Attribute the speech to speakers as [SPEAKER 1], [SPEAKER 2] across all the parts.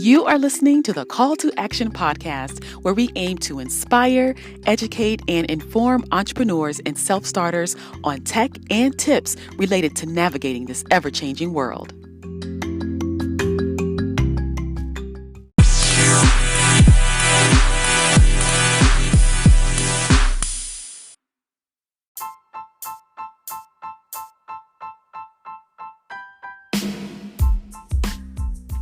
[SPEAKER 1] You are listening to the Call to Action podcast, where we aim to inspire, educate, and inform entrepreneurs and self-starters on tech and tips related to navigating this ever-changing world.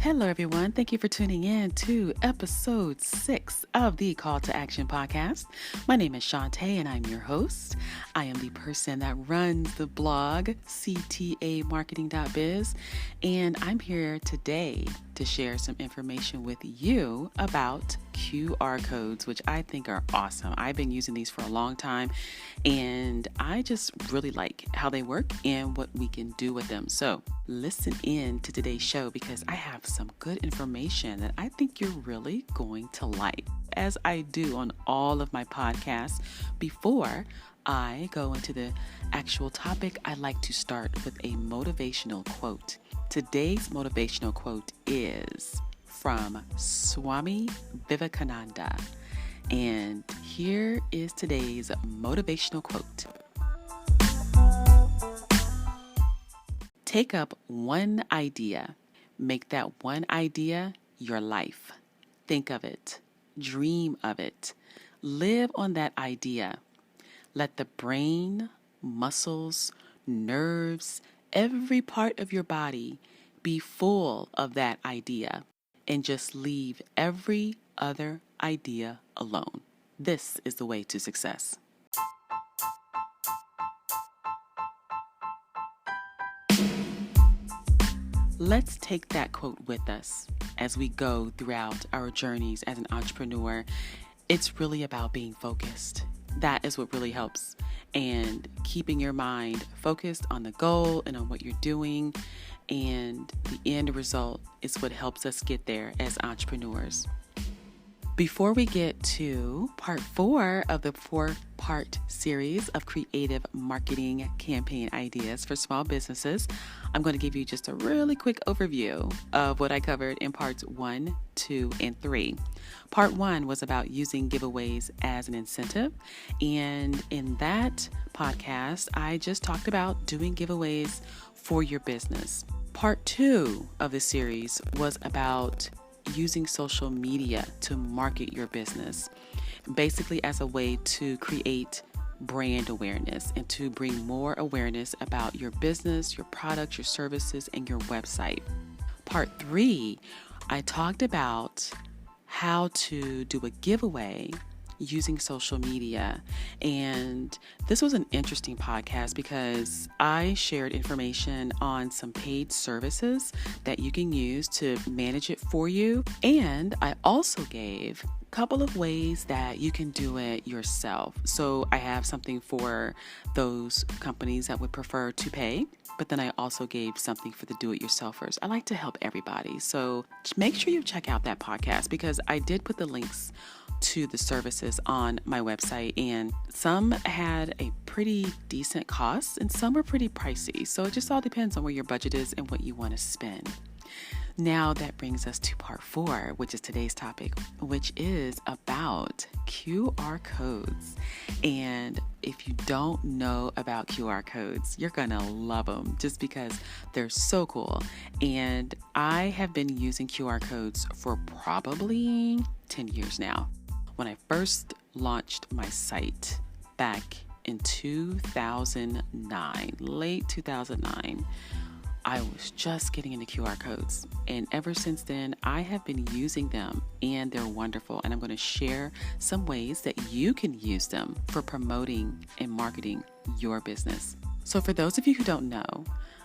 [SPEAKER 1] Hello, everyone. Thank you for tuning in to episode 6 of the Call to Action podcast. My name is Shantae, and I'm your host. I am the person that runs the blog, ctamarketing.biz, and I'm here today to share some information with you about QR codes, which I think are awesome. I've been using these for a long time, and I just really like how they work and what we can do with them. So listen in to today's show because I have some good information that I think you're really going to like. As I do on all of my podcasts, before I go into the actual topic, I like to start with a motivational quote. Today's motivational quote is from Swami Vivekananda. And here is today's motivational quote. Take up one idea. Make that one idea your life. Think of it. Dream of it. Live on that idea. Let the brain, muscles, nerves, every part of your body be full of that idea, and just leave every other idea alone. This is the way to success. Let's take that quote with us as we go throughout our journeys as an entrepreneur. It's really about being focused. That is what really helps. And keeping your mind focused on the goal and on what you're doing. And the end result is what helps us get there as entrepreneurs. Before we get to part 4 of the 4-part series of creative marketing campaign ideas for small businesses, I'm going to give you just a really quick overview of what I covered in parts 1, 2, and 3. Part 1 was about using giveaways as an incentive. And in that podcast, I just talked about doing giveaways for your business. Part 2 of the series was about using social media to market your business, basically as a way to create brand awareness and to bring more awareness about your business, your products, your services, and your website. Part 3, I talked about how to do a giveaway using social media. And this was an interesting podcast because I shared information on some paid services that you can use to manage it for you. And I also gave a couple of ways that you can do it yourself. So I have something for those companies that would prefer to pay, but then I also gave something for the do-it-yourselfers. I like to help everybody. So make sure you check out that podcast because I did put the links to the services on my website, and some had a pretty decent cost and some were pretty pricey. So it just all depends on where your budget is and what you want to spend. Now that brings us to part 4, which is today's topic, which is about QR codes. And if you don't know about QR codes, you're going to love them just because they're so cool. And I have been using QR codes for probably 10 years now. When I first launched my site back in 2009, late 2009, I was just getting into QR codes. And ever since then, I have been using them and they're wonderful. And I'm going to share some ways that you can use them for promoting and marketing your business. So for those of you who don't know,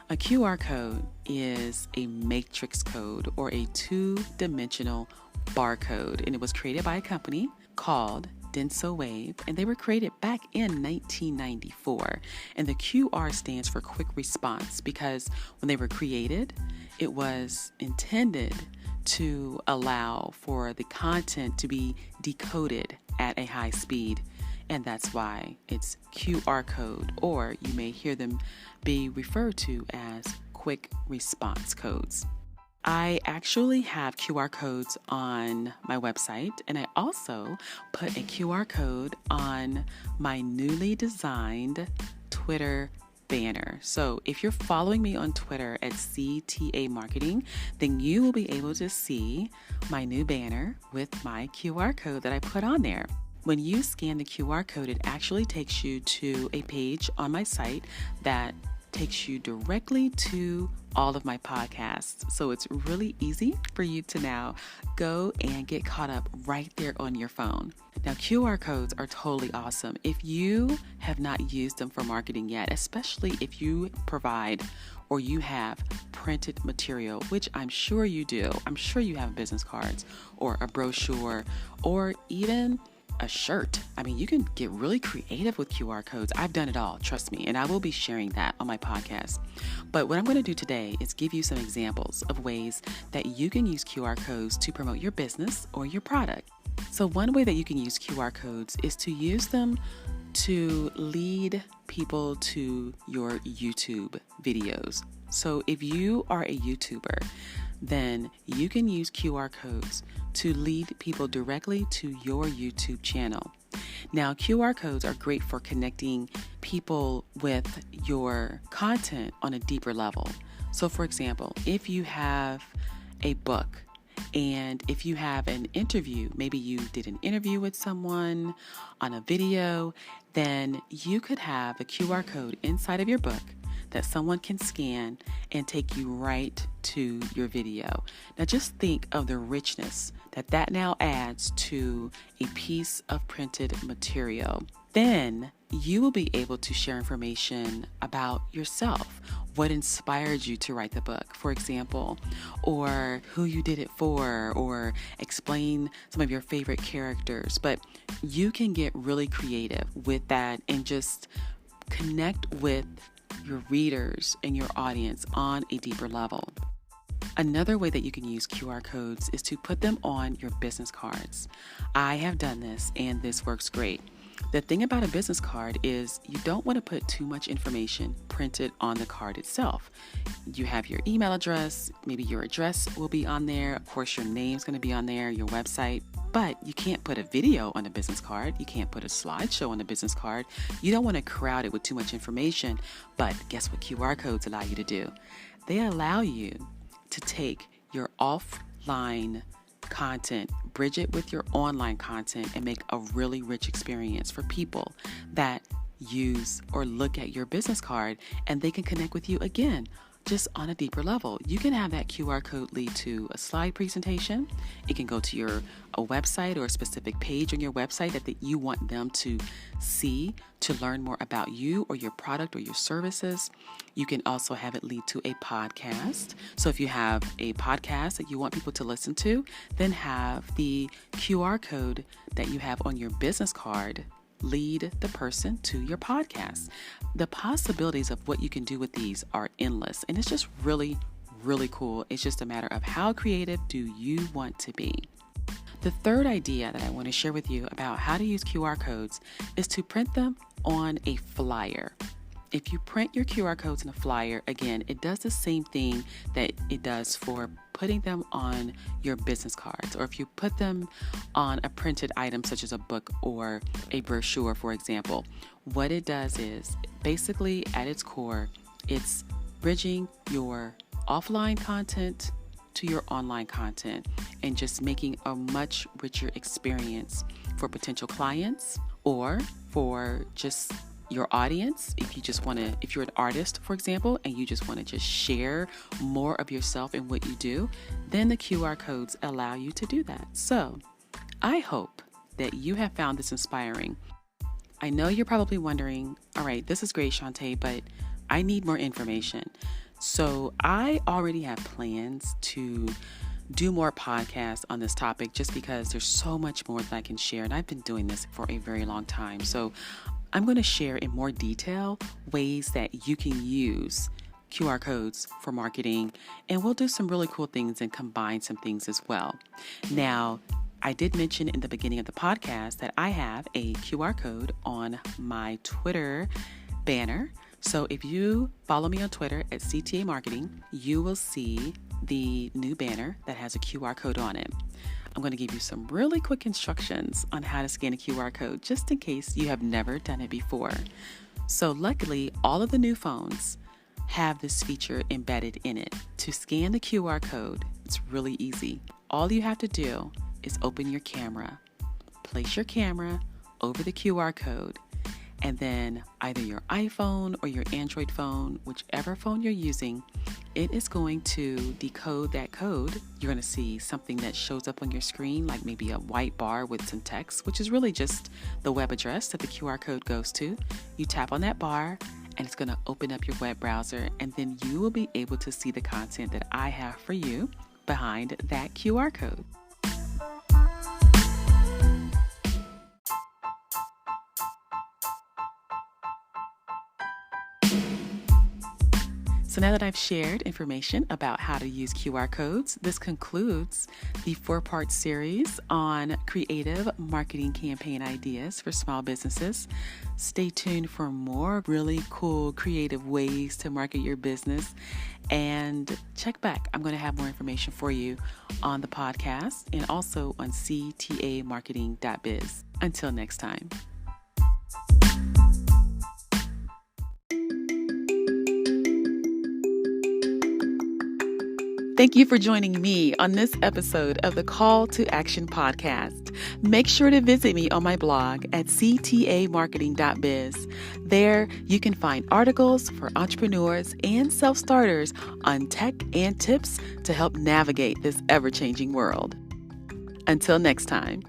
[SPEAKER 1] a QR code is a matrix code or a 2-dimensional barcode, and it was created by a company called DensoWave, and they were created back in 1994. And the QR stands for quick response because when they were created, it was intended to allow for the content to be decoded at a high speed. And that's why it's QR code, or you may hear them be referred to as quick response codes. I actually have QR codes on my website, and I also put a QR code on my newly designed Twitter banner. So if you're following me on Twitter at CTA Marketing, then you will be able to see my new banner with my QR code that I put on there. When you scan the QR code, it actually takes you to a page on my site that takes you directly to all of my podcasts. So it's really easy for you to now go and get caught up right there on your phone. Now, QR codes are totally awesome. If you have not used them for marketing yet, especially if you provide or you have printed material, which I'm sure you do. I'm sure you have business cards or a brochure or even a shirt. I mean, you can get really creative with QR codes. I've done it all, trust me, and I will be sharing that on my podcast. But what I'm going to do today is give you some examples of ways that you can use QR codes to promote your business or your product. So one way that you can use QR codes is to use them to lead people to your YouTube videos. So if you are a YouTuber, then you can use QR codes to lead people directly to your YouTube channel. Now, QR codes are great for connecting people with your content on a deeper level. So, for example, if you have a book and if you have an interview, maybe you did an interview with someone on a video, then you could have a QR code inside of your book that someone can scan and take you right to your video. Now just think of the richness that now adds to a piece of printed material. Then you will be able to share information about yourself, what inspired you to write the book, for example, or who you did it for, or explain some of your favorite characters. But you can get really creative with that and just connect with your readers and your audience on a deeper level. Another way that you can use QR codes is to put them on your business cards. I have done this and this works great. The thing about a business card is you don't want to put too much information printed on the card itself. You have your email address, maybe your address will be on there. Of course, your name's going to be on there, your website. But you can't put a video on a business card. You can't put a slideshow on a business card. You don't want to crowd it with too much information. But guess what QR codes allow you to do? They allow you to take your offline content, bridge it with your online content, and make a really rich experience for people that use or look at your business card, and they can connect with you again just on a deeper level. You can have that QR code lead to a slide presentation. It can go to a website or a specific page on your website that you want them to see to learn more about you or your product or your services. You can also have it lead to a podcast. So if you have a podcast that you want people to listen to, then have the QR code that you have on your business card lead the person to your podcast. The possibilities of what you can do with these are endless, and it's just really, really cool. It's just a matter of how creative do you want to be. The third idea that I want to share with you about how to use QR codes is to print them on a flyer. If you print your QR codes in a flyer, again, it does the same thing that it does for putting them on your business cards, or if you put them on a printed item such as a book or a brochure, for example. What it does is basically at its core, it's bridging your offline content to your online content and just making a much richer experience for potential clients or for just your audience. If you're an artist, for example, and you just want to just share more of yourself and what you do, then the QR codes allow you to do that. So I hope that you have found this inspiring. I know you're probably wondering, all right, this is great, Shantae, but I need more information. So I already have plans to do more podcasts on this topic just because there's so much more that I can share. And I've been doing this for a very long time. So I'm going to share in more detail ways that you can use QR codes for marketing, and we'll do some really cool things and combine some things as well. Now, I did mention in the beginning of the podcast that I have a QR code on my Twitter banner. So if you follow me on Twitter at CTA Marketing, you will see the new banner that has a QR code on it. I'm going to give you some really quick instructions on how to scan a QR code just in case you have never done it before. So luckily, all of the new phones have this feature embedded in it. To scan the QR code, it's really easy. All you have to do is open your camera, place your camera over the QR code, and then either your iPhone or your Android phone, whichever phone you're using, it is going to decode that code. You're going to see something that shows up on your screen, like maybe a white bar with some text, which is really just the web address that the QR code goes to. You tap on that bar and it's going to open up your web browser, and then you will be able to see the content that I have for you behind that QR code. So now that I've shared information about how to use QR codes, this concludes the 4-part series on creative marketing campaign ideas for small businesses. Stay tuned for more really cool creative ways to market your business, and check back. I'm going to have more information for you on the podcast and also on ctamarketing.biz. Until next time. Thank you for joining me on this episode of the Call to Action podcast. Make sure to visit me on my blog at ctamarketing.biz. There, you can find articles for entrepreneurs and self-starters on tech and tips to help navigate this ever-changing world. Until next time.